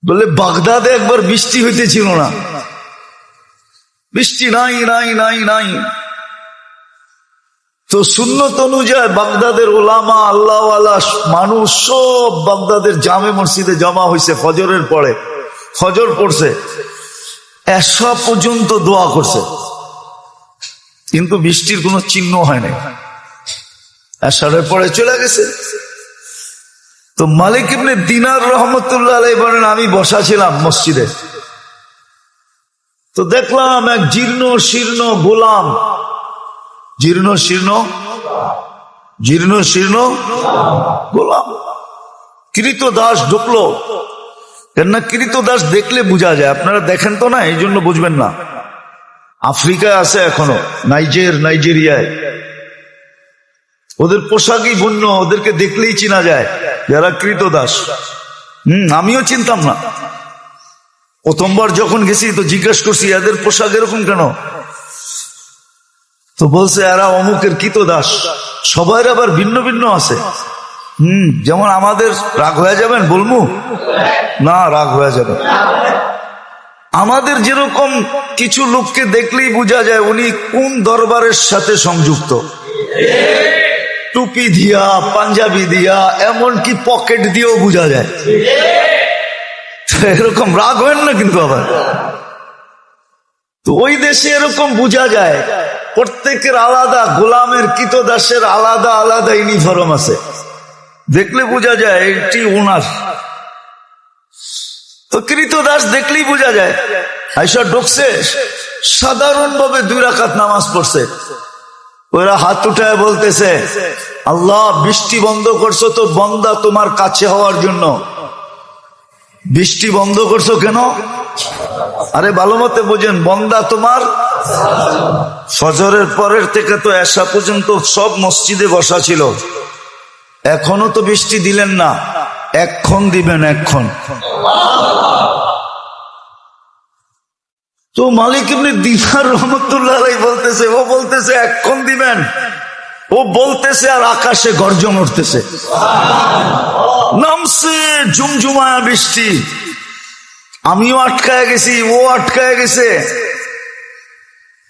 বলে বাগদাদে একবার বৃষ্টি হইতেছিল না, বৃষ্টি নাই নাই নাই নাই। তো সুন্নত অনুযায়ী বাগদাদের ওলামা আল্লাহওয়ালা মানুষ সব বাগদাদের জামে মসজিদে জমা হয়েছে। ফজরের পরে ফজর পড়ছে, এশা পর্যন্ত দোয়া করছে, কিন্তু বৃষ্টির কোনো চিহ্ন হয় নাই। এশারের পরে চলে গেছে। তো মালিক ইবনে দিনার রহমতুল্লাহ আলাইহি বলেন, আমি বসা ছিলাম মসজিদে, তো দেখলাম এক জীর্ণ শীর্ণ গোলাম, জীর্ণ শীর্ণ গোলাম, কৃতদাস ঢুকলো। কেননা কৃতদাস দেখলে বোঝা যায়, আপনারা দেখেন তো না, এই জন্য বুঝবেন না। আফ্রিকায় আছে এখনো, নাইজেরিয়ায়, ওদের পোশাকই ভিন্ন, ওদেরকে দেখলেই চেনা যায় যারা কৃতদাস। আমিও চিনতাম না, প্রথমবার যখন গেছি তো জিজ্ঞেস করছি এদের পোশাক এরকম কেন, তো বলছে এরা অমুকের কৃতদাস। সবাই আবার ভিন্ন ভিন্ন আছে। যেমন আমাদের রাগ হয়ে যাবেন বলবো না, রাগ হয়ে যাবে। আমাদের যেরকম কিছু লোককে দেখলেই বোঝা যায় উনি কোন দরবারের সাথে সংযুক্ত, টুপি দিয়া, পাঞ্জাবি দিয়া, এমনকি পকেট দিয়েও বোঝা যায়। এরকম রাগ হয় না কিন্তু আবার। তো ওই দেশে এরকম বোঝা যায়, প্রত্যেকের আলাদা, গোলামের কৃতদাসের আলাদা আলাদা ইউনিফর্ম আছে, দেখলে বোঝা যায় এটি ওনার। তো কৃতদাস দেখলেই বোঝা যায়। আইসা ঢুকছে, সাধারণভাবে 2 রাকাত নামাজ পড়ছে। ওরা হাত উঠায় বলতেছে, আল্লাহ বৃষ্টি বন্ধ করছো তো বন্দা তোমার কাছে হওয়ার জন্য। বৃষ্টি বন্ধ করছো কেন? আরে ভালো মতে বোঝেন, বন্দা তোমার। ফজরের পরের থেকে তো এশা পর্যন্ত সব মসজিদে বসা ছিল, এখনো তো বৃষ্টি দিলেন না, এক্ষণ দিবেন, এক্ষণ। তো মালিক ইবনে দিনার রহমতুল্লাহ আলাইহি বলতেছে, ও বলতেছে এক্ষণ দিবেন, ও বলতেছে আর আকাশে গর্জন উঠতেছে, নামছে ঝুমঝুমায়া বৃষ্টি। আমিও আটকায় গেছি, ও আটকায় গেছে।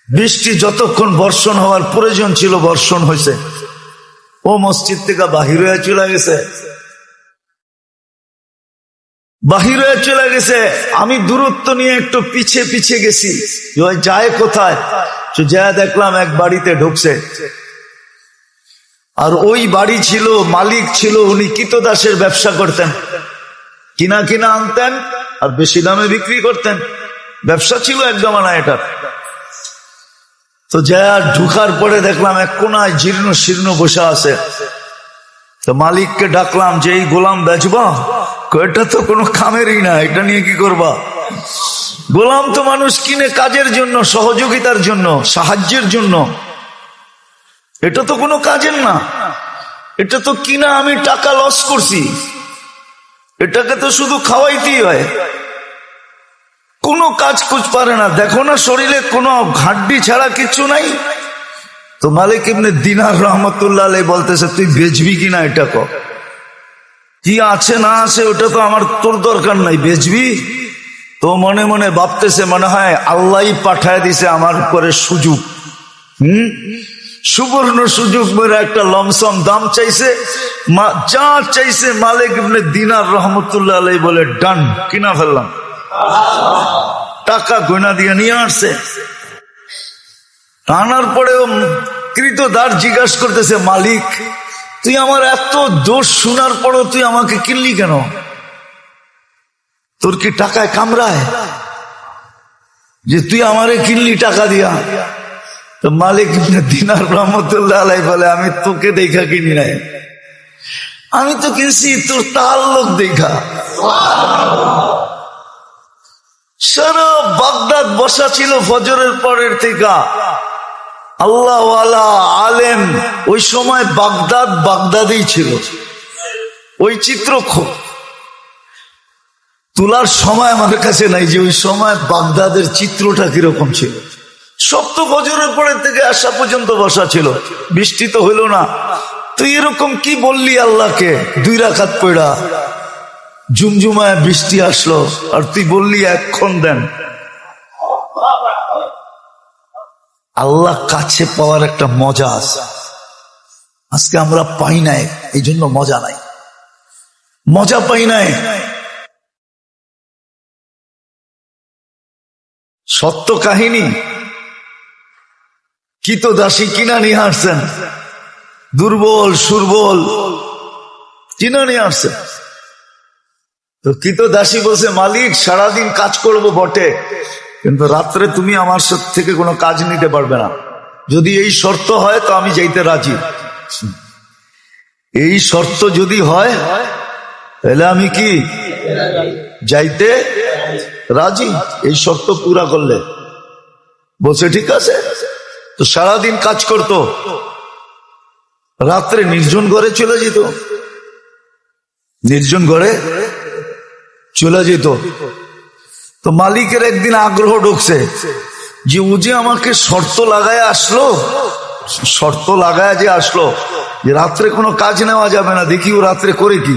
বৃষ্টি যতক্ষণ বর্ষণ হওয়ার প্রয়োজন ছিল বর্ষণ হয়েছে। ও মসজিদ থেকে বাহির হয়ে চলে গেছে, আমি দূরত্ব নিয়ে একটু পিছে পিছে গেছি, যায় কোথায়। তো যা দেখলাম এক বাড়িতে ঢুকছে, আর ওই বাড়ি ছিল, মালিক ছিল, উনি কৃতদাসের ব্যবসা করতেন, কিনা আনতেন আর বেশি দামে বিক্রি করতেন, ব্যবসা ছিল এক জমানা এটা। তো যা ঢুকার পরে দেখলাম এক কোনায় জীর্ণ শীর্ণ বসে আছে। তো মালিককে ডাকলাম যে এই গোলাম বেচবা? এটা তো কোনো কামেরই না, এটা নিয়ে কি করবা? গোলাম তো মানুষ কিনে কাজের জন্য, সহযোগিতার জন্য, সাহায্যের জন্য, এটা তো কোনো কাজের না। এটা তো কিনা আমি টাকা লস করছি, এটাকে তো শুধু খাওয়াইতেই হয়, কোনো কাজ কুছ পারে না। দেখো না শরীরে কোনো হাড্ডি ছাড়া কিছু নাই। তো মালিক ইবনে দিনার রহমতুল্লাহ আলাইহি বলতেছে, তুই বেচবি কিনা এটা কর, কি আছে না আছে ওটা তো আমার তোর দরকার নাই, বেচবি? তো মনে মনে ভাবতেছে, মনে হয় আল্লাহই পাঠায় দিছে আমার উপরে সুযোগ, সুবর্ণ সুযোগ মেরে একটা লমসম দাম চাইছে, যা চাইছে মালিক ইবনে দিনার রহমতুল্লাহ আলাইহি বলে ডান, কিনা ফেললাম। টাকা গয়না দিয়ে নিয়ে আসছে। আনার পরেও কৃতদাস জিজ্ঞাসা করতেছে, মালিক তুই আমার এত দোষ শোনার পরও তুই আমাকে কিনলি কেন? তোর কি টাকায় কামড়ায় যে তুই আমারে কিনলি টাকা দিয়া? তো মালিক ইবনে দিনার রহমতুল্লাহ আলাইহি বলে, আমি তোকে দেখা কিনি নাই, আমি তো কিনছি তোর তাআল্লুক দেখা। সারা বাগদাদ বসা ছিল ফজরের পরের থেকে আল্লাহওয়ালা আলেম। ওই সময় বাগদাদেই ছিল। ওই চিত্র তোলার সময় আমার কাছে নাই যে ওই সময় বাগদাদের চিত্রটা কিরকম ছিল। সব তো ফজরের পরের থেকে আসা পর্যন্ত বসা ছিল, বৃষ্টি তো হইল না। তুই এরকম কি বললি আল্লাহকে 2 রাকাত পড়া? জুমজুমায় বৃষ্টি আসলো আর তুই বললি এক্ষণ দেন। আল্লাহ কাছে পাওয়ার একটা মজা আছে, আজকে আমরা পাই নাই, এই জন্য মজা নাই, মজা পাই নাই। সত্য কাহিনী, কৃতদাসী কিনা নিয়ে আসছেন, দুর্বল সুর্বল কিনা নিয়ে আসছেন। তো কৃতদাসী বলছে, মালিক সারাদিন কাজ করব বটে, কিন্তু রাত্রে তুমি আমার থেকে কোনো কাজ নিতে পারবে না। যদি এই শর্ত হয় তো আমি যাইতে রাজি। এই শর্ত যদি হয় তাহলে আমি কি যাইতে রাজি, এই শর্ত পুরা করলে। বলছে ঠিক আছে। তো সারাদিন কাজ করতো, রাত্রে নির্জন ঘরে চলে যেত, নির্জন ঘরে চলে যেত। তো মালিকের একদিন আগ্রহ ঢুকছে যে ও যে আমাকে শর্ত লাগায় আসলো, শর্ত লাগায় যে আসলো যে রাত্রে কোনো কাজ নেওয়া যাবে না, দেখি ও রাত্রে করে কি।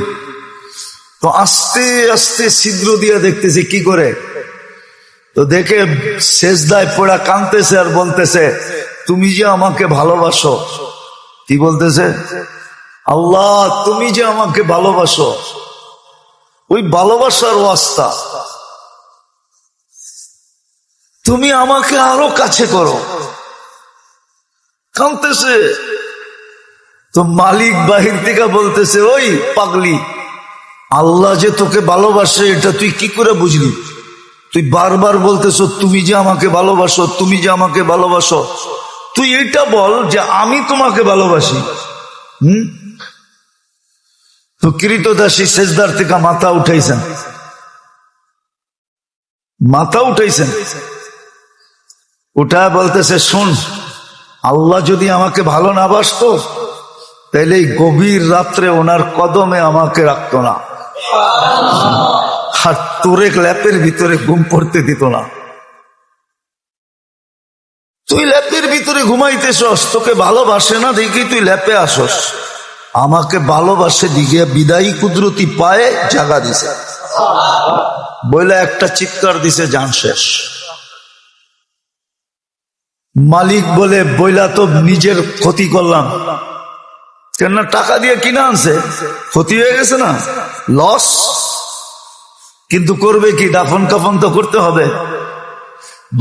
তো আস্তে আস্তে ছিদ্র দিয়ে দেখতেছে কি করে। তো দেখে সেজদায় পড়া কাঁদতেছে আর বলতেছে, তুমি যে আমাকে ভালোবাসো। কি বলতেছে? আল্লাহ তুমি যে আমাকে ভালোবাসো, ওই ভালোবাসার ওয়াস্তা তুমি আমাকে আরো কাছে করো। কাঁদতেছে। তো মালিক বাহির থেকে বলতেছে, ওই পাগলি, আল্লাহ যে তোকে ভালোবাসে এটা তুই কি করে বুঝলি? তুই বারবার বলতেছো তুমি যে আমাকে ভালোবাসো, তুমি যে আমাকে ভালোবাসো, তুই এটা বল যে আমি তোমাকে ভালোবাসি। তো কৃতদাসী সেজদার থেকে মাথা উঠাইছেন, মাথা উঠাইছেন, উঠা বলতেছে, শোন, আল্লাহ যদি আমাকে ভালো না বাসতো তাহলে এই গভীর রাত্রে ওনার কদমে আমাকে রাখতো না, আর তোরে ল্যাপের ভিতরে ঘুম পড়তে দিত না। তুই ল্যাপের ভিতরে ঘুমাইতেছস, তোকে ভালোবাসে না দেখি তুই ল্যাপে আসস, আমাকে ভালোবাসে দিকে বিদায়ী কুদরতি পায়ে জাগা দিছে বইলা একটা চিৎকার দিছে, জান শেষ। মালিক বলে, বইলা তো নিজের ক্ষতি করলাম, কেন টাকা দিয়ে কিনা আনছে, ক্ষতি হয়ে গেছে না, লস। কিন্তু করবে কি, দাফন কাফন তো করতে হবে।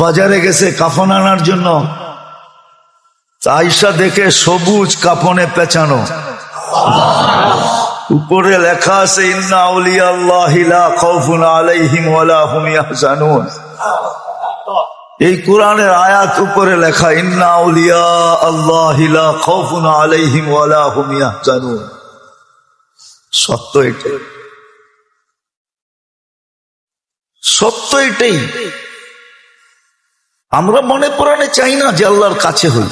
বাজারে গেছে কাফন আনার জন্য, আয়সা দেখে সবুজ কাফনে পেঁচানো, উপরে লেখা আছে ইন্না আউলিয়া আল্লাহি লা খাউফুন আলাইহিম ওয়ালা হুম ইয়াহজানুন। এই কোরআনের আয়াত উপরে লেখা ইন্না আউলিয়া আল্লাহি লা খাউফুন আলাইহিম ওয়ালা হুম ইয়াহজানুন। সত্য এটাই, সত্য এটাই। আমরা মনে প্রাণে চাই না যে আল্লাহর কাছে হই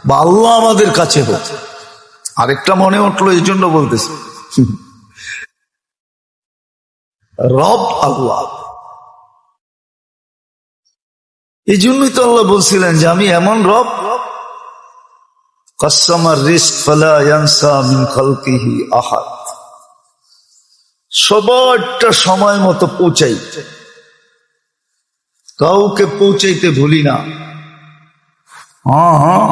বা আল্লাহ আমাদের কাছে হোক। আরেকটা মনে উঠলো, এই জন্য বলতেছি, রব আল্লাহ। এই জন্যই তো আল্লাহ বলছিলেন যে আমি এমন রব, কাসসামার রিজক ফালা ইয়ানসা মিন খালকিহি আহাদ, সবারটা সময় মতো পৌঁছাই, কাউকে পৌঁছাইতে ভুলি না। হ্যাঁ,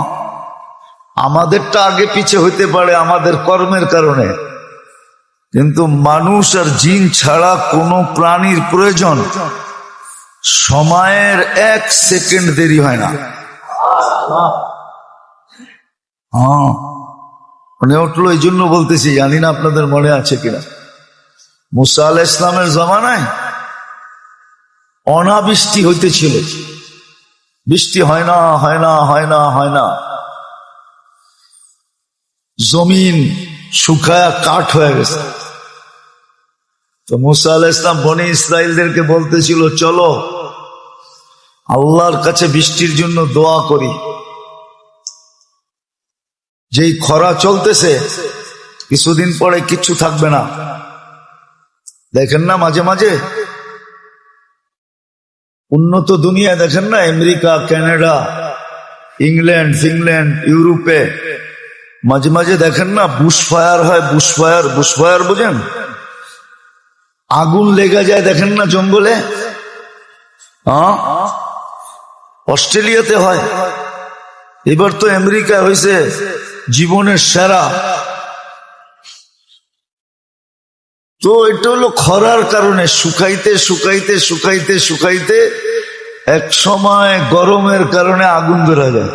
আমাদেরটা আগে পিছে হইতে পারে আমাদের কর্মের কারণে, কিন্তু মানুষ আর জিন ছাড়া কোনো প্রাণীর প্রয়োজন সময়ের 1 সেকেন্ড দেরি হয় না। হ্যাঁ, মনে উঠলো, এই জন্য বলতেছি, জানি না আপনাদের মনে আছে কিনা, মুসা আলাইহিস ইসলামের জমানায় অনাবৃষ্টি হইতেছিল, বৃষ্টি হয় না, হয় না, হয় না, হয় না, জমিন শুকায়া কাঠ হয়ে গেছে। তো মুসা আলাইহিস ইসলাম বনি ইসরাইলদেরকে বলতেছিল, চলো আল্লাহর কাছে বৃষ্টির জন্য দোয়া করি। যেই খরা চলতেছে, কিছুদিন পরে কিচ্ছু থাকবে না। দেখেন না মাঝে মাঝে উন্নত দুনিয়া, দেখেন না আমেরিকা, কানাডা, ইংল্যান্ড, ফিনল্যান্ড, ইউরোপে মাঝে মাঝে দেখেন না বুশ ফায়ার হয়, বুশ ফায়ার, বুশ ফায়ার বুঝেন? আগুন লেগে যায় দেখেন না জঙ্গলে, অস্ট্রেলিয়াতে হয়, এবার তো আমেরিকায় হয়েছে জীবনের সেরা। তো এটা হলো খরার কারণে, শুকাইতে শুকাইতে শুকাইতে শুকাইতে এক সময় গরমের কারণে আগুন ধরা যায়।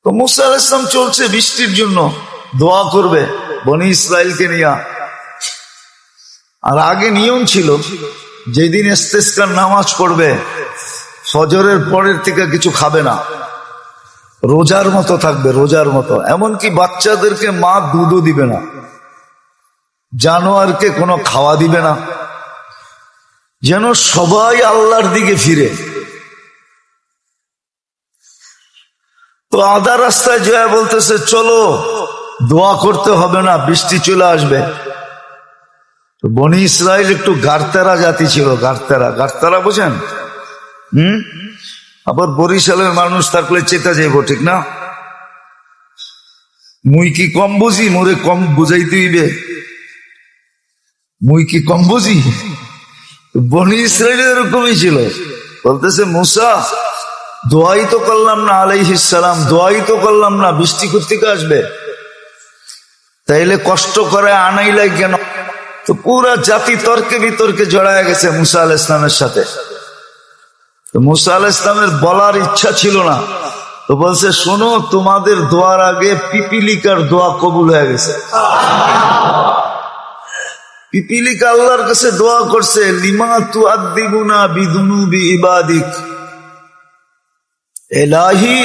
তো মুসা আলাইহিস সালাম চলছে বৃষ্টির জন্য, দোয়া করবে বনি ইসরাইলকে নিয়ে। আর আগে নিয়ম ছিল যেদিন ইস্তেসকার নামাজ পড়বে ফজরের পরের থেকে কিছু খাবে না, রোজার মতো থাকবে, রোজার মতো। এমনকি বাচ্চাদেরকে মা দুধও দিবে না, জানোয়ারকে কোনো খাওয়া দিবে না, যেন সবাই আল্লাহর দিকে ফিরে। তো আধা রাস্তায় জয়া বলতেছে চলো দোয়া করতে হবে না, বৃষ্টি চলে আসবে। তো বনি ইসরাইল একটু গারতেরা জাতি ছিল, গারতেরা, গারতেরা বোঝেন? আবার বরিশালের মানুষ থাকলে চেতা যাইব, ঠিক না? মুই কি কম বুঝি, মোরে কম বুঝাইতে হইবে, মুই কি কম বুঝি? বনি ইসরাইল এরকমই ছিল, বলতেছে মুসা দোয়াই তো করলাম না আলাইহিস সালাম, দোয়াই তো করলাম না, বৃষ্টি কোত্থেকে আসবে? তাইলে কষ্ট করে আনাইলাই কেন? তো পুরা জাতি তর্কে বিতর্কে জড়ায় গেছে মুসা আলাইহিস সালামের সাথে। তো মুসা আলাইহিস সালামের বলার ইচ্ছা ছিল না, তো বলছে শোনো, তোমাদের দোয়ার আগে পিপিলিকার দোয়া কবুল হয়ে গেছে। পিপিলিকা আল্লাহর কাছে দোয়া করছে, লিমা তুআদ্দিবুনা বিদুনুবি ইবাদিক, এলাহি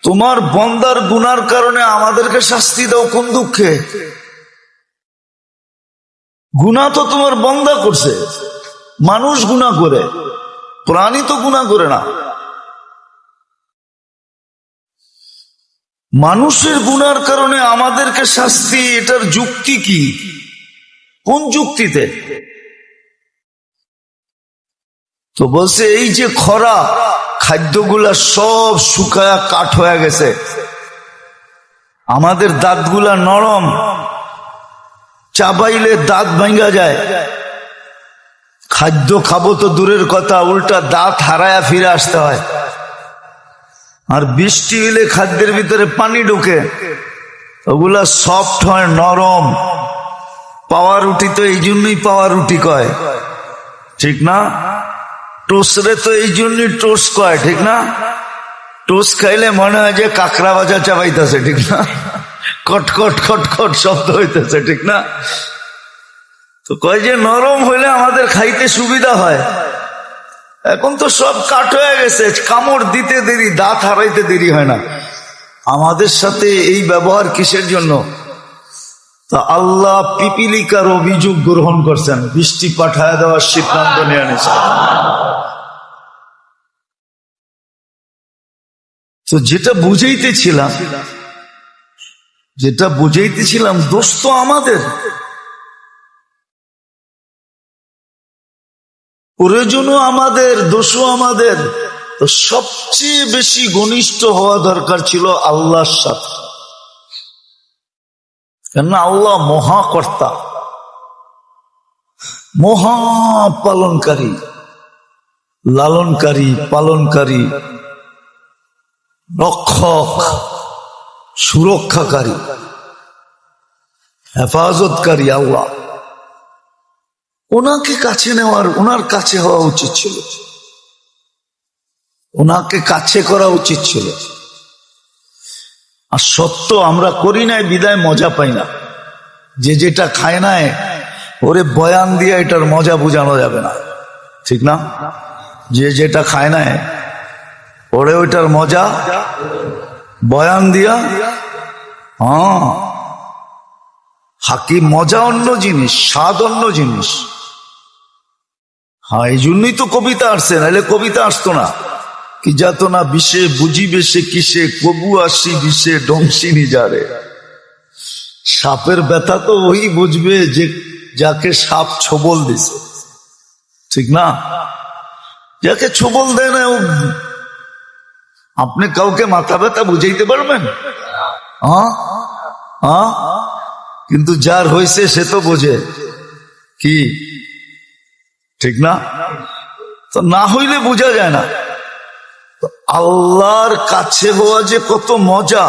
তোমার বন্দার গুনার কারণে আমাদেরকে শাস্তি দাও কোন দুঃখে? গুনাহ তো তোমার বন্দা করছে, মানুষ গুনাহ করে, প্রাণী তো গুনাহ করে না। মানুষের গুনার কারণে আমাদেরকে শাস্তি, এটার যুক্তি কি? কোন যুক্তিতে? তো বলছে এই যে খরা, খাদ্যগুলা সব শুকায়া কাঠ হয়ে গেছে, আমাদের দাঁতগুলা নরম, চাবাইলে দাঁত ভাঙ্গা যায়, খাদ্য খাবো তো দূরের কথা, উল্টা দাঁত হারায়া ফিরে আসতে হয়। আর বৃষ্টি হইলে খাদ্যের ভিতরে পানি ঢুকে, ওগুলা সফট হয়, নরম। পাওয়া রুটি তো এই জন্যই পাওয়া রুটি কয়, ঠিক না? টোস্টরে তো এই জন্যই টোস্ট কয়, ঠিক না? টোস্ট খাইলে মনে হয় যে কাঁকড়া ভাজা চাবাইতেছে, ঠিক না? কটকট খটখট শব্দ হইতেছে, ঠিক না? তো কয় যে নরম হইলে আমাদের খাইতে সুবিধা হয়। এখন তো সব কাঠ হয়ে গেছে, কামড় দিতে দেরি, দাঁত হারাইতে দেরি হয় না। আমাদের সাথে এই ব্যবহার কিসের জন্য? তা আল্লাহ পিপিলিকার অভিযোগ গ্রহণ করছেন, বৃষ্টি পাঠায় দেওয়ার সিদ্ধান্ত নিয়ে নিয়েছেন। তো যেটা বুঝাইতেছিলাম দোষ তো আমাদের, প্রয়োজনও আমাদের, দোষও আমাদের। তো সবচেয়ে বেশি ঘনিষ্ঠ হওয়া দরকার ছিল আল্লাহর সাথে, কেননা আল্লাহ মহাকর্তা, মহাপালনকারী, লালনকারী, পালনকারী, রক্ষক, সুরক্ষাকারী, হেফাজতকারী আল্লাহ। ওনাকে কাছে নেওয়ার, ওনার কাছে হওয়া উচিত ছিল, ওনাকে কাছে করা উচিত ছিল। আর সত্য আমরা করি নাই বিদায় মজা পাই না। যে যেটা খায় নাই ওরে বয়ান দিয়ে এটার মজা বোঝানো যাবে না, ঠিক না? যে যেটা খায় নাই ওরে ওইটার মজা বয়ান দিয়া, হাকি মজা অন্য জিনিস, স্বাদ অন্য জিনিস। এই জন্যই তো কবিতা আসছে, নাহলে কবিতা আসতো না। কি যাত না বিষে বুঝিবে সে কিসে, কবু আসি বিষে ডংসিনি যারে। সাপের ব্যথা তো ওই বুঝবে যে যাকে সাপ ছোবল দিছে, ঠিক না? যাকে ছোবল দেয় না, আপনি কাউকে মাথা ব্যথা বুঝাইতে পারবেন? কিন্তু যার হয়েছে সে তো বোঝে কি, ঠিক না? তো না হইলে বোঝা যায় না। তো আল্লাহর কাছে হওয়া যে কত মজা,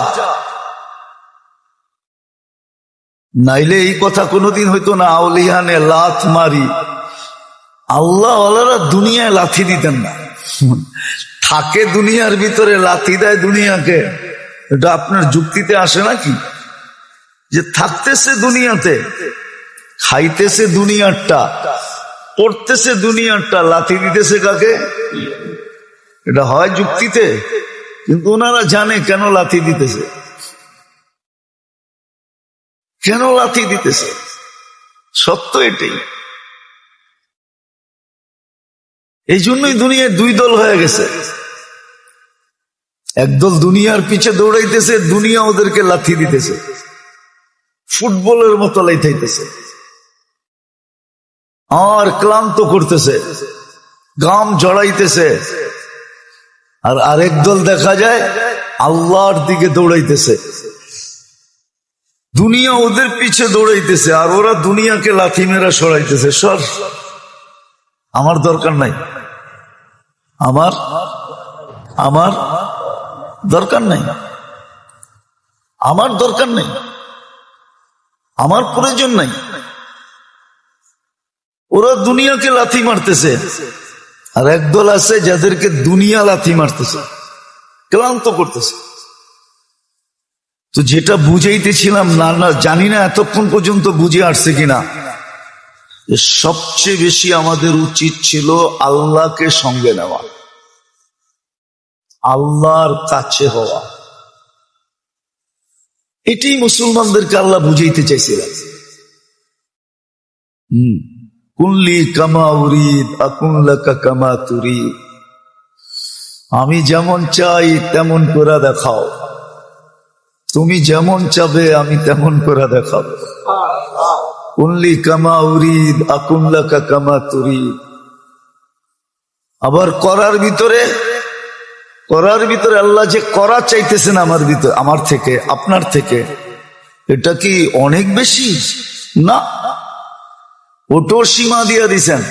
নাইলে এই কথা কোনোদিন হইতো না। আউলিয়ানে লাথ মারি, আল্লাহ ওয়ালারা দুনিয়ায় লাথি দিতেন না। থাকে দুনিয়ার ভিতরে, লাথি দেয় দুনিয়াকে। এটা আপনার যুক্তিতে আসে নাকি? যে থাকতেছে দুনিয়াতে, খাইতেছে দুনিয়ারটা, পড়তেছে দুনিয়ারটা, লাথি দিতেছে কাকে? এটা হয় যুক্তিতে? কিন্তু ওনারা জানে কেন লাথি দিতেছে, কেন লাথি দিতেছে। সত্য এটাই। এই জন্যই দুনিয়ায় দুই দল হয়ে গেছে। একদল দুনিয়ার পিছে দৌড়াইতেছে, দুনিয়া ওদেরকে লাথি দিতেছে, ফুটবলের মতো লাইতাইতেছে আর ক্লান্ত করতেছে, গাম জড়াইতেছে। আর আরেক দল দেখা যায় আল্লাহর দিকে দৌড়াইতেছে। দুনিয়া ওদের পিছে দৌড়াইতেছে আর ওরা দুনিয়াকে লাথি মেরা সরাইতেছে। সর, আমার দরকার নাই, আমার আমার দরকার নাই, আমার দরকার নাই, আমার প্রয়োজন নাই। ওরা দুনিয়াকে লাথি মারতেছে আর একদল আছে যাদেরকে দুনিয়া লাথি মারতেছে, ক্লান্ত করতেছে। তো যেটা বুঝাইতেছিলাম, না জানি না এতক্ষণ পর্যন্ত বুঝে আসছে কিনা, সবচেয়ে বেশি আমাদের উচিত ছিল আল্লাহকে সঙ্গে নেওয়া, আল্লাহর কাছে হওয়া। এটাই মুসলমানদেরকে আল্লাহ বুঝাইতে চাইছিলেন। কুল্লি কামা উরিদ আকুন লাকা কামা তুরিদ, আমি যেমন চাই তেমন করে দেখাও, তুমি যেমন চাবে আমি তেমন করে দেখাবো। কুল্লি কামা উরিদ আকুন লাকা কামা তুরিদ। আবার করার ভিতরে আল্লাহ যে করা চাইতেছেন আমার ভিতরে, আমার থেকে, আপনার থেকে, এটা কি অনেক বেশি? না, ওটোর সীমা দিয়ে দিছেন,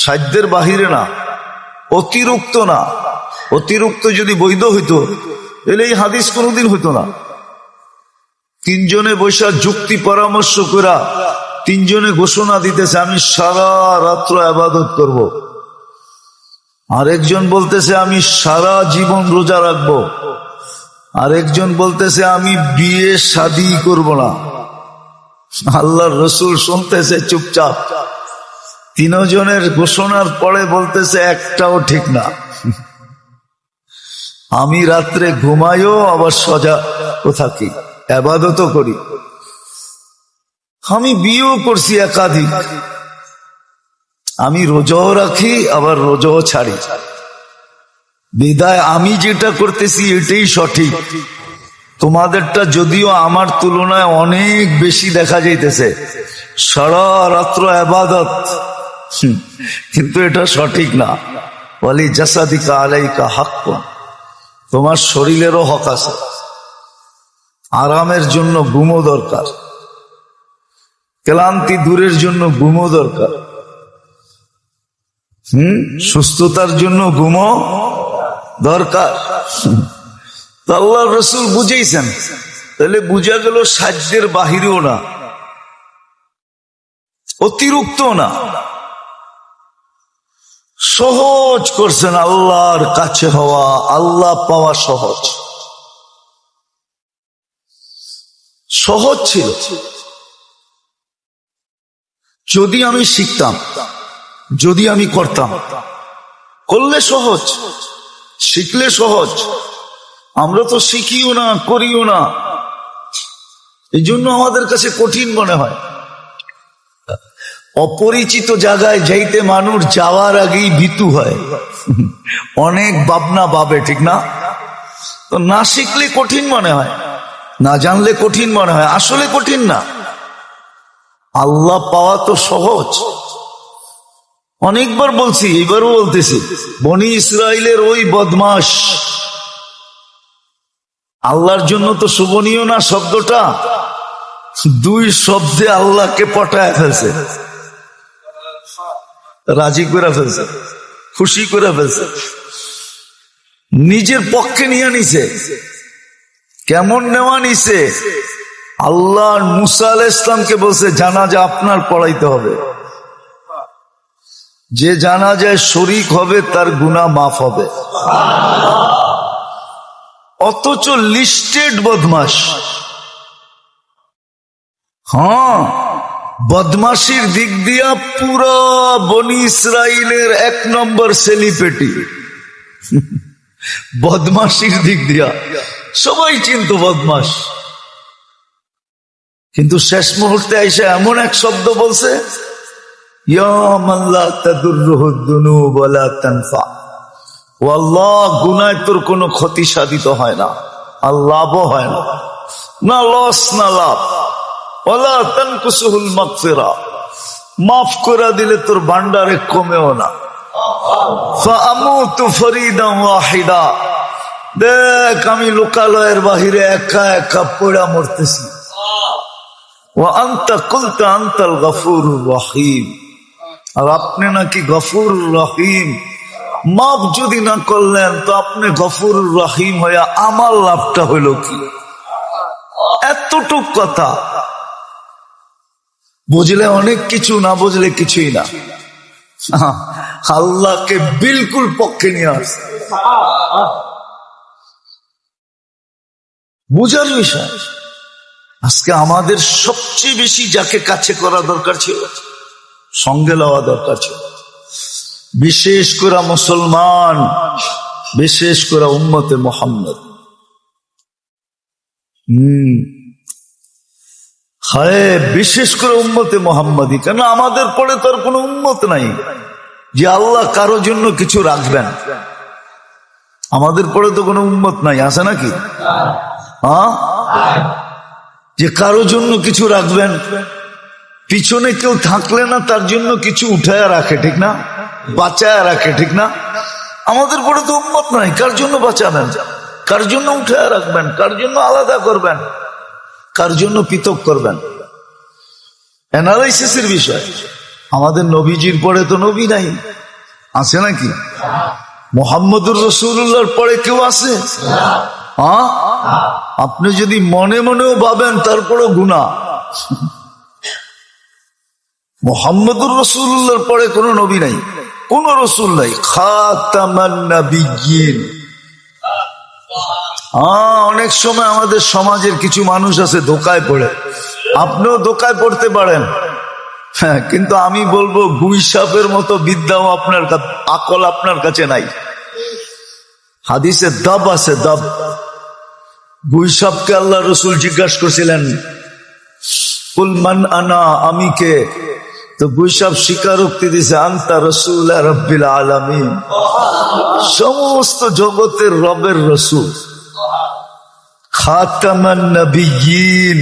সাধ্যের বাহিরে না, অতিরিক্ত না। অতিরিক্ত যদি বৈধ হইতো তাহলে এই হাদিস কোনোদিন হইতো না। তিনজনে বৈশা যুক্তি পরামর্শ করা, তিনজনে ঘোষণা দিতেছে আমি সারা রাত্র ইবাদত করব, আরেকজন বলতেছে আমি সারা জীবন রোজা রাখবো, আরেকজন বলতেছে আমি বিয়ে শাদী করব না। আল্লাহর রসুল শুনতেছে চুপচাপ। তিনজনের ঘোষণার পরে বলতেছে একটাও ঠিক না। আমি রাত্রে ঘুমাইও আবার সজাগও থাকি, ইবাদতও করি, আমি বিয়েও করছি একাধিক, আমি রোজাও রাখি আবার রোজাও ছাড়ি। বিদায় আমি যেটা করতেছি এটাই সঠিক, তোমাদেরটা যদিও আমার তুলনায় অনেক বেশি দেখা যাইতেছে, সারা রাত্র ইবাদত, কিন্তু এটা সঠিক না। ওয়ালি জাসাদিকা আলাইকা হাক্কুন, তোমার শরীরেরও হক আছে, আরামের জন্য ঘুমও দরকার, ক্লান্তি দূরের জন্য ঘুমও দরকার, সুস্থতার জন্য ঘুমও দরকার। তো আল্লাহ রসুল বুঝেইছেন, তাহলে বুঝা গেল সাধ্যের বাহিরেও না, অতিরিক্ত না, সহজ করছেন। আল্লাহর কাছে হওয়া, আল্লাহ পাওয়া সহজ, সহজ ছিল। যদি আমি শিখতাম, যদি আমি করতাম, করলে সহজ, শিখলে সহজ। আমরা তো শিখিও না, করিও না, এই জন্য আমাদের কাছে কঠিন মনে হয়। অপরিচিত জায়গায় যাইতে মানুষ যাওয়ার আগেই ভীতু হয়, অনেক ভাবনা ভাবে, ঠিক না? তো না শিখলে কঠিন মনে হয়, না জানলে কঠিন মনে হয়, আসলে কঠিন না। আল্লাহ পাওয়া তো সহজ। অনেকবার বলছি, এবারও বলতেছি, বনি ইসরাইলের ওই বদমাস, আল্লাহর জন্য তো শোভনীয় না শব্দটা, দুই শব্দে আল্লাহকে পটায় ফেলছে, রাজি করে ফেলছে, খুশি করে ফেলছে, নিজের পক্ষে নিয়ে নিছে। কেমন নেওয়া নিছে? আল্লাহ মুসা আলাইহিস সালামকে বলছে জানাজা আপনার পড়াইতে হবে, যে জানাজায় শরীক হবে তার গুনাহ মাফ হবে। অথচ লিস্টেড বদমাশ, হ্যাঁ, বদমাশির দিক দিয়া পুরো বনি ইসরাইলের 1 নম্বর সেলিব্রিটি। বদমাশির দিক দিয়া সবাই চিনত বদমাশ, কিন্তু শেষ মুহূর্তে এসে এমন এক শব্দ বলছে, ইয়া মান লা তাদুররুহু যুনুব ওয়া লা তানফা। ও আল্লাহ, গুনায় তোর কোনো ক্ষতি সাধিত হয় না, আর লাভও হয় না, না লস না লাভ। ওয়ালা তানকুসুহুল মাগফিরা, মাফ করে দিলে তোর ভান্ডারে কমেও না। ফাআমুতু ফরিদান ওয়াহিদা, দেখ আমি লোকালয়ের বাহিরে একা একা পড়া মরতেছি। ওয়া আনতা কুলতা আনতাল গফুরুর রহিম, আর আপনি নাকি গফুরুর রহিম। মাফ যদি না করলেন তো আপনি গফুরুর রহিম হইয়া আমার লাভটা হইল কি? এতটুক কথা বুঝলে অনেক কিছু, না বুঝলে কিছুই না। আল্লাহকে বিলকুল পক্ষে নিয়ে আসে, বুঝার বিষয়। আজকে আমাদের সবচেয়ে বেশি যাকে কাছে করা দরকার ছিল, সঙ্গে লওয়া দরকার ছিল, বিশেষ করে মুসলমান, বিশেষ করে উম্মতে মুহাম্মদ। হায়, বিশেষ করে উম্মতে মুহাম্মাদি। কেন আমাদের পরে তো আর কোনো উম্মত নাই যে আল্লাহ কারো জন্য কিছু রাখবেন। আমাদের পরে তো কোনো উম্মত নাই, আছে নাকি? হ্যাঁ, যে কারো জন্য কিছু রাখবেন। পিছনে কেউ থাকলে না তার জন্য কিছু উঠায় রাখে, ঠিক না? বাঁচায় রাখে, ঠিক না? আমাদের পরে তো উম্মত নাই, কার জন্য বাঁচাবেন, কার জন্য উঠায় রাখবেন, কার জন্য আলাদা করবেন, কার জন্য পৃথক করবেন? অ্যানালাইসিসের বিষয়। আমাদের নবীজির পরে তো নবী নাই, আছে নাকি? মুহাম্মদুর রাসূলুল্লাহর পরে কেউ আছে? হ্যাঁ, আপনি যদি মনে মনেও ভাবেন তারপরেও গুনাহ। মুহাম্মদুর রাসূলুল্লাহর পরে কোনো নবী নাই, কোন রসুল নাই, খাতামান নাবিয়্যিন। অনেক সময় আমাদের সমাজের কিছু মানুষ আছে ধোকায় পড়ে, আপনিও ধোকায় পড়তে পারেন। হ্যাঁ, কিন্তু আমি বলবো গুইসাপের মতো বিদ্যাও আপনার আকল আপনার কাছে নাই। হাদিসে দব আছে, দব। গুইসাপকে আল্লাহ রসুল জিজ্ঞাসা করছিলেন, কুল মান আনা, আমি কে? তো গুইসাপ স্বীকারোক্তি দিছে, আনতা রাসূল রাব্বিল আলামিন, সমস্ত জগতের রবের রসুল, খাতামান নাবিয়্যিন।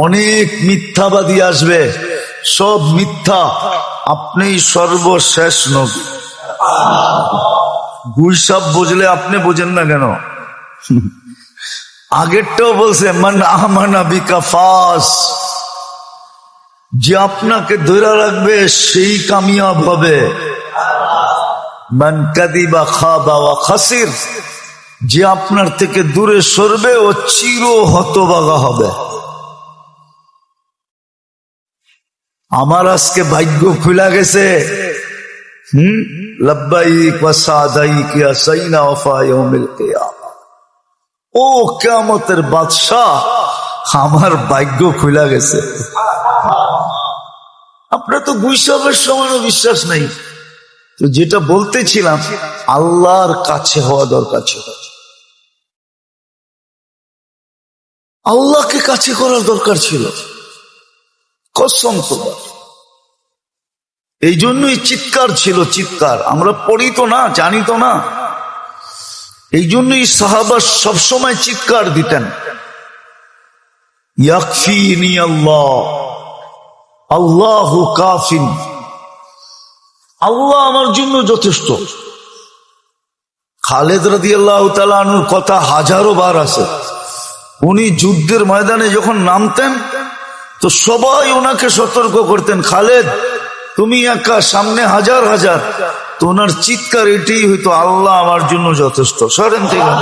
অনেক মিথ্যাবাদী আসবে, সব মিথ্যা, আপনি সর্বশেষ নবী। গুইসাপ বুঝলে আপনি বোঝেন না কেন? আগেরটাও বলছে, মান আমানা বিকা ফাস, যে আপনাকে ধরে রাখবে সেই কামিয়াব হবে। মান কাদিবা খাবা ওয়া খাসির, যে আপনার থেকে দূরে সরবে ও চির হতভাগা হবে। আমার আজকে ভাগ্য খুলে গেছে। লাব্বাইক ওয়া সাদাইক ইয়া সাইনা ওয়া ইয়াউমিল কিয়ামা। ও কিয়ামতের বাদশা, আমার ভাগ্য খুলে গেছে। আপনার তো গুইসাবের সমানও বিশ্বাস নাই। তো যেটা বলতেছিলাম, আল্লাহর কাছে হওয়া দরকার ছিল, আল্লাহকে কাছে করার দরকার ছিল। কসম খোদা, এই জন্যই চিৎকার ছিল, চিৎকার। আমরা পড়ি তো না, জানি তো না, এই জন্যই সাহাবা সবসময় চিৎকার দিতেন, ইয়াকফিনি আল্লাহ, আল্লাহু কাফিন, আল্লাহ আমার জন্য যথেষ্ট। খালেদ রাদিয়াল্লাহু তাআলা আনহুর কথা হাজারো বার আছে, উনি যুদ্ধের ময়দানে যখন নামতেন তো সবাই ওনাকে সতর্ক করতেন, খালেদ তুমি একা, সামনে হাজার হাজার। তো ওনার চিৎকার এটাই হইতো, আল্লাহ আমার জন্য যথেষ্ট, সরেন থেকে।